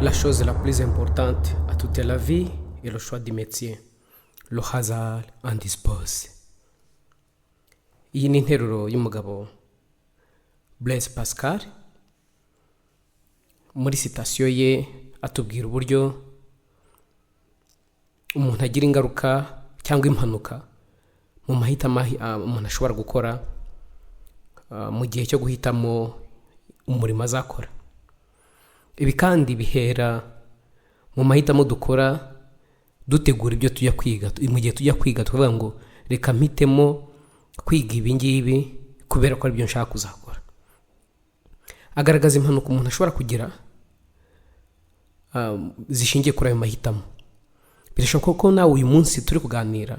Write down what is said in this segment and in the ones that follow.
La chose la plus importante à toute la vie est le choix du métier. Le hasard en dispose. Iyi ni interuro y'umugabo Blaise Pascal. Muri sitasiyo ye atubwira uburyo umuntu agira ingaruka cyangwa impanuka mu mahitamo umuntu ashobora gukora mu gihe cyo guhitamo umurimo azakora. Ibi kandi bihera mu mahitamo dukora dutegura ibyo tujya kwiga. Mu gihe tujya kwiga tuvuga ngo reka mpitemo kwiga ibi ngibi kubera ko ari byo nshaka kuzakora. Agaragaza impanuka umuntu ashobora kugira zishingiye kuri ayo mahitamo. Birashoboka ko nawe uyu munsi turi kuganira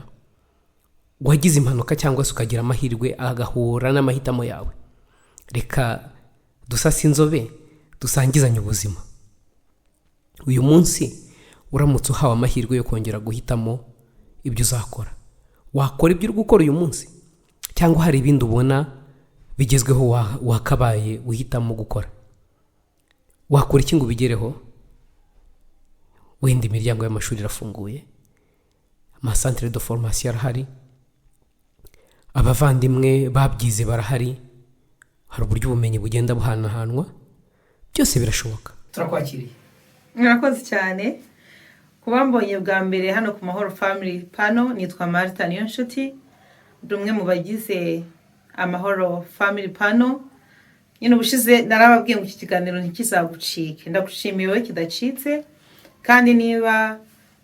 wagize impanuka cyangwa se ukagira amahirwe agahura n'amahitamo yawe. Reka dusase inzobe dusangizanye ubuzima. Uyu munsi uramutse uhawe amahirwe yo kongera guhitamo ibyo uzakora, wakora ibyo uri gukora uyu munsi cyangwa hari ibindi ubona bigezweho wakabaye uhitamo gukora? Wakora iki ngo ubigereho? Wenda imiryango y'amashuri irafunguye, amasantere de formation arahari, abavandimwe babyize barahari, hari uburyo ubumenyi bugenda buhanahanwa, byose birashoboka. Turakwakiriye. Murakoze cyane. Kuba mbonye bwa mbere hano ku Mahoro Family Panel, nitwa Martha Niyonshuti, umwe mu bagize Amahoro Family Panel. Nyine ubushize narababwiye ngo iki kiganiro ntikizagucike. Ndagushimiye wowe kidacitse, kandi niba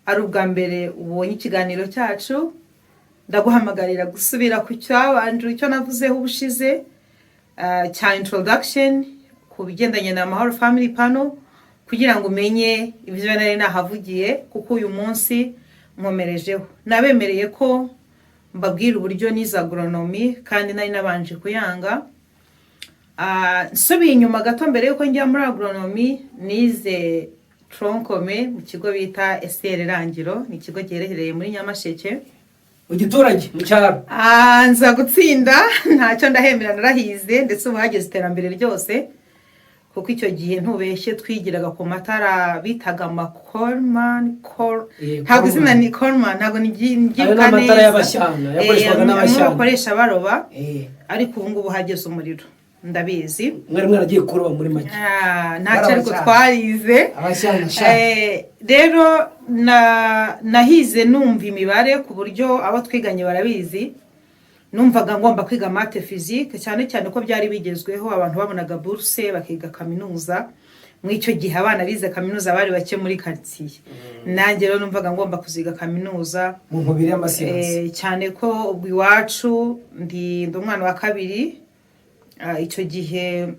ari ubwa mbere ubonye ikiganiro cyacu, ndaguhamagarira gusubira ku cyabanje icyo navuzeho ubushize cya introduction ku bigendanye na Amahoro Family Panel, kugira ngo umenye ibyo nari nahavugiye, kuko uyu munsi nkomerejeho. Nabemereye ko mbabwira uburyo nize agronomy kandi nari nabanje kuyanga. Nsubiye inyuma gato, mbere yuko njya muri agronomy nize troncome mu kigo bita SR Rangiro, ni ikigo giherereye muri Nyamasheke mu giturage mu cyaro. Nza gutsinda, ntacyo ndahemera, narahize, ndetse ubu hageze iterambere ryose, kuko icyo gihe ntubeshye twigiraga ku matara bitaga Corman. Ntabwo izina ni Corman, ntabwo ngibuka neza. Amatara y'abashyana yakoreshwaga n'abashyana bakoresha baroba, ariko ubu ngubu hageze umuriro, ndabizi. Mwari mwaragiye kuroba muri make. Ntacyo ariko twarize abashyana. Rero nahize numva imibare ku buryo abo twiganye barabizi. Numvaga ngomba kwiga math physique, cyane cyane ko byari bigezweho, abantu babonaga bourse bakiga kaminuza. Mu icyo gihe abana bize kaminuza bari bake muri quartier. Nanjye rero numvaga ngomba kuziga kaminuza mu nkubiri y'amasiyansi, cyane ko ubwo iwacu ndi umwana wa kabiri. Icyo gihe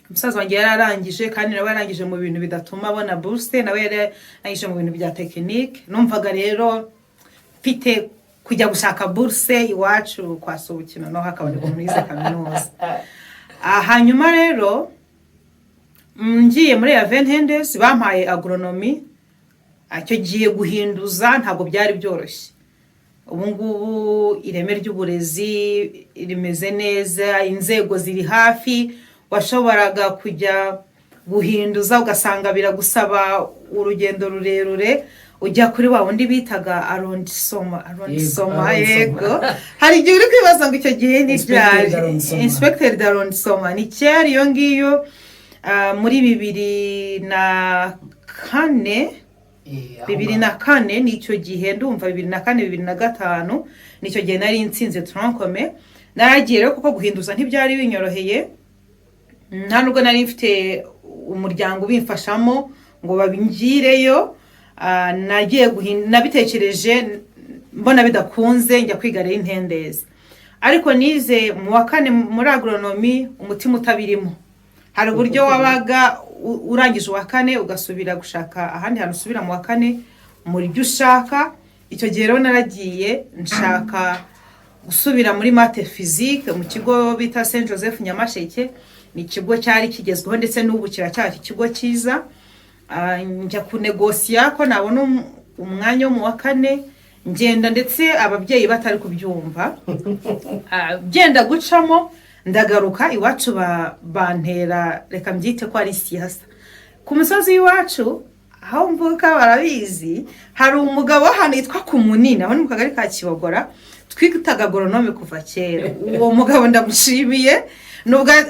umusaza wanjye yararangije, kandi nawe yarangije mu bintu bidatuma abona bourse, nawe yarangije mu bintu bya technique. Numvaga rero mfite kujya gushaka bourse iwacu kwa Sobukino no hakaboneka muri kaminuza. Hanyuma rero ngiye muri Avenhendes bampaye agronomy. Icyo gihe guhinduza ntabwo byari byoroshye. Ubu ngubu ireme ry'uburezi rimeze neza, inzego ziri hafi, washoboraga kujya guhinduza ugasanga biragusaba urugendo rurerure, ujya kuri wa wundi bitaga arrondissement. Yego, hari igihe uri kwibaza ngo icyo gihe ni ryari inspecteur d'arrondissement. Ni cyari iyo ngiyo muri 2004 nicyo gihe, ndumva 2004-2005 nicyo gihe nari nsinze troncome. Naragiye rero kuko guhinduza ntibyari binyoroheye, nta nubwo nari mfite umuryango bimfashamo ngo babingireyo. Nagiye nabitekereje mbona bidakunze, njya kwiga rero intendezi. Ariko nize mu wa 4 muri agronomy umutima utabirimo. Hari uburyo wabaga urangije wa 4 ugasubira gushaka ahandi hantu usubira mu wa 4 muri byo ushaka. Icyo gihe rero naragiye nshaka gusubira muri math physique mu kigo bita Saint Joseph Nyamasheke. Ni ikigo cyari kigezweho, ndetse n'ubu kiracyari ikigo cyiza. Njya kunegosia ko nabona umwanya mu wa 4, ngenda ndetse ababyeyi batari kubyumva. Genda gucamo ndagaruka iwacu bantera, reka mbyite ko ari siyasa, ku musozi w'iwacu aho mvuka barabizi, hari umugabo hano yitwa ku Munini, aho ni mu kagari ka Kibogora, twitaga agronome kuva kera. Uwo mugabo ndamushimiye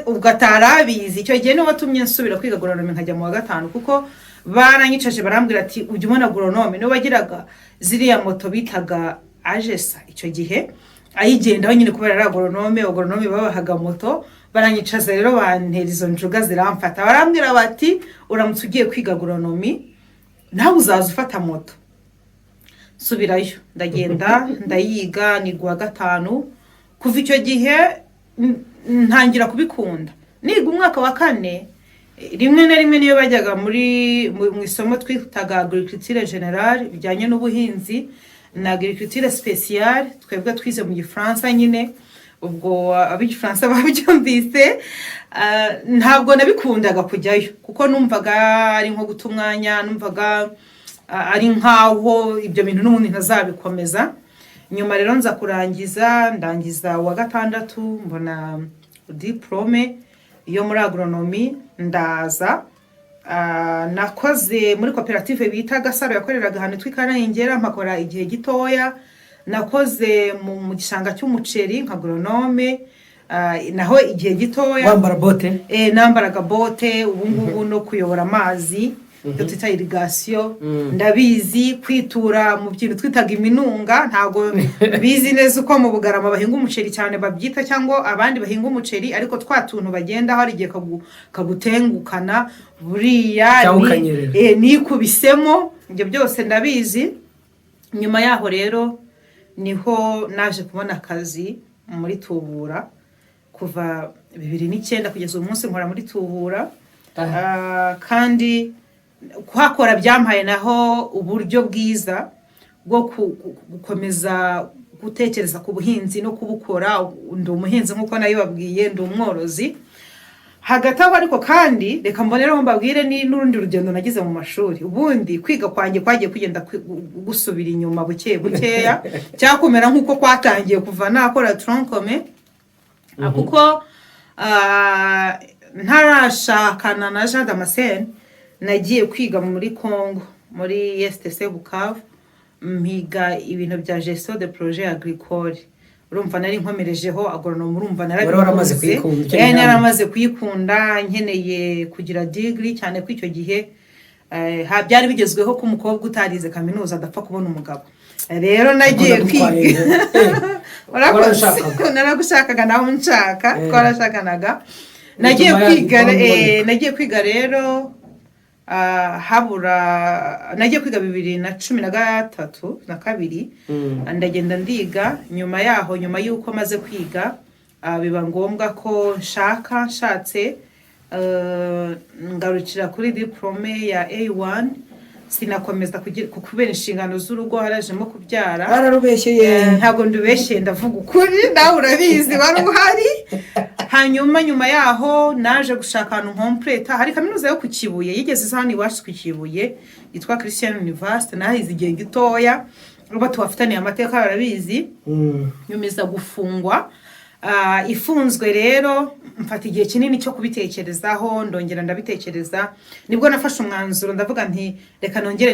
ubwo atarabizi. Icyo gihe niwe watumye nsubira kwiga agronome nkajya mu wa gatanu, kuko baranyicaje barambwira ati ujya ubona agronome. Niwe wagiraga ziriya moto bitaga Agesa icyo gihe, ayigendaho nyine kubera ari agronome babahaga moto. Baranyicaza rero bantera izo njuga ziramfata, barambwira bati uramutse ugiye kwiga agronomi nawe uzaza ufata moto. Subirayo ndagenda ndayiga ni wa gatanu. Kuva icyo gihe ntangira kubikunda. Niga umwaka wa 4, rimwe na rimwe niyo bajyaga mu isomo twitaga agriculture generale bijyanye n'ubuhinzi na agriculture spéciale, twebwe twize mu Gifaransa nyine. Ubwo abigifaransa babyumvise, ntabwo nabikundaga kujyayo kuko numvaga ari nko guta umwanya, numvaga ari nkaho ibyo bintu n'ubundi ntazabikomeza. Nyuma rero nza kurangiza, ndangiza wa 6 mbona diplome yo muri agronomy. Ndaza nakoze muri koperative bita Gasaro yakoreraga ahantu twikarengera, mpakora igihe gitoya. Nakoze mu gishanga cy'umuceri nka agronome, naho igihe gitoya. Wambara bote? Nambaraga bote. Ubu ngubu no kuyobora amazi yo twita irrigation ndabizi. Kwitura mu bintu twitaga iminunga ntago bizi neza uko mu Bugarama bahinga umuceri cyane babyita, cyangwa abandi bahinga umuceri ariko twatuntu bagenda hari igihe kagutengukana buriya nikubisemo. Ibyo byose ndabizi. Nyuma yaho rero niho naje kubona akazi muri Tubura kuva 2009 kugeza uyu munsi nkora muri Tubura. Kandi kuhakora byampaye naho uburyo bwiza bwo gukomeza gutekereza ku buhinzi no kubukora. Ndi umuhinzi nkuko nayo babwiye, ndi umworozi hagati aho. Ariko kandi reka mbonereho mbabwire ni n'urundi rugendo nagize mu mashuri. Ubundi kwiga kwanjye kwagiye kugenda gusubira inyuma bukeya cyakomera nkuko kwatangiye kuva nakora troncome, kuko ntarashakana na Jean Damascene nagiye kwiga muri Congo muri STC Bukavu, mpiga ibintu bya gestion de projet agricole. Urumva nari nkomerejeho agronome, urumva naramaze kuyikunda, nkeneye kugira degree cyane ko icyo gihe byari bigezweho ko umukobwa utarize kaminuza adapfa kubona umugabo. Rero nagiye kwiga. Naragushakaga nawe nshaka, twarashakanaga. Nagiye kwiga rero nagiye kwiga 2013 na 2 ndagenda ndiga. Nyuma yaho, nyuma yuko maze kwiga, biba ngombwa ko nshatse ngarukira kuri diplome ya A1. Sinakomeza kubera inshingano z'urugo, harajemo kubyara. Bararubeshyeye? Ntabwo ndubeshye, ndavuga ukuri, nawe urabizi wari uhari. Hanyuma nyuma yaho naje gushaka ahantu nkompleta. Hari kaminuza yo ku Kibuye yigeze hano iwacu ku Kibuye yitwa Christian University, nahize igihe gitoya. Ruba tuwafitaniye amateka barabizi. Nyumiza gufungwa. Ifunzwe rero mfata igihe kinini cyo kubitekerezaho, ndongera ndabitekereza. Nibwo nafashe umwanzuro ndavuga nti reka nongere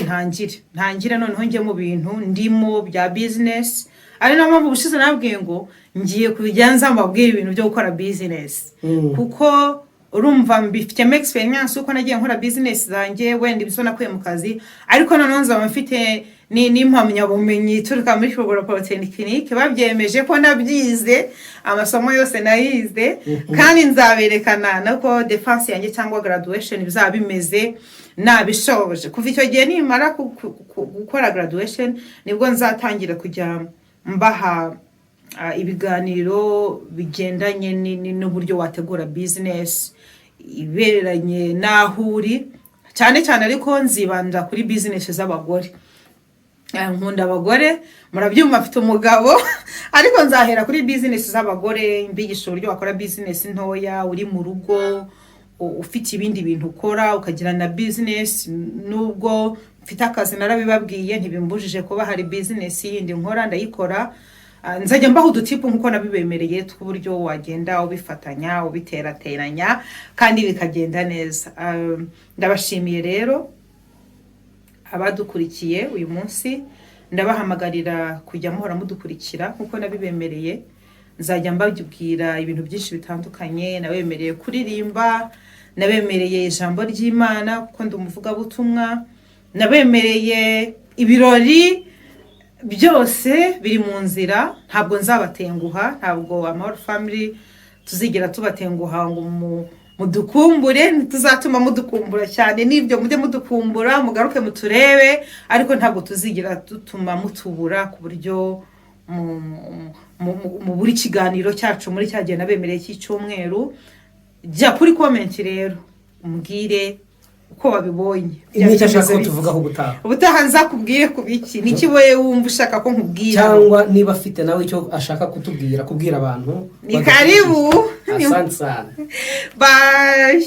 ntangire noneho njye mu bintu ndimo bya business. Ari nayo mpamvu ubushize nabwiye ngo ngiye kubijyanza mbabwira ibintu byo gukora business, kuko urumva mbifitemo experience uko nagiye nkora business zanjye, wenda ibiso nakuye mu kazi, ariko noneho nzaba mfite n'impamya bumenyi turuka muri Kibogora Polytechnique babyemeje ko nabyize, amasomo yose nayize. Kandi nzaberekana nako defense yanjye cyangwa graduation bizaba bimeze nabishoboje. Kuva icyo gihe nimara gukora graduation nibwo nzatangira kujya mbaha ibiganiro bigendanye n'uburyo wategura business iberanye nahuri cyane cyane, ariko nzibanda kuri business z'abagore. Nkunda abagore, murabyumva mfite umugabo, ariko nzahera kuri business z'abagore, mbigisha uburyo wakora business ntoya uri mu rugo, ufite ibindi bintu ukora ukagira na business. Nubwo mfite akazi narabibabwiye ntibimbujije kuba hari business yindi nkora ndayikora. nzajya mbaho udutipu nk'uko nabibemereye tw'uburyo wagenda ubifatanya ubiterateranya kandi bikagenda neza. Ndabashimiye rero abadukurikiye uyu munsi, ndabahamagarira kujya muhora mudukurikira nk'uko nabibemereye. Nzajya mbabwira ibintu byinshi bitandukanye, nabemereye kuririmba, nabemereye ijambo ry'Imana kuko ndi umuvugabutumwa, nabemereye ibirori byose biri mu nzira, ntabwo nzabatenguha, ntabwo Amahoro Family tuzigera tubatenguha ngo mudukumbure, ntituzatuma mudukumbura cyane, nibyo mujye mudukumbura mugaruke muturebe, ariko ntabwo tuzigira dutuma mutubura ku buryo mu buri kiganiro cyacu muri cya gihe nabemereye cy'icyumweru. Jya kuri comment rero umbwire uko wabibonye, n'icyo ashaka ko tuvugaho ubutaha nzakubwire ku biki, niki wowe wumva ushaka ko nkubwira, cyangwa niba afite nawe icyo ashaka kubwira abantu. Ni karibu. Asante sana. Bye.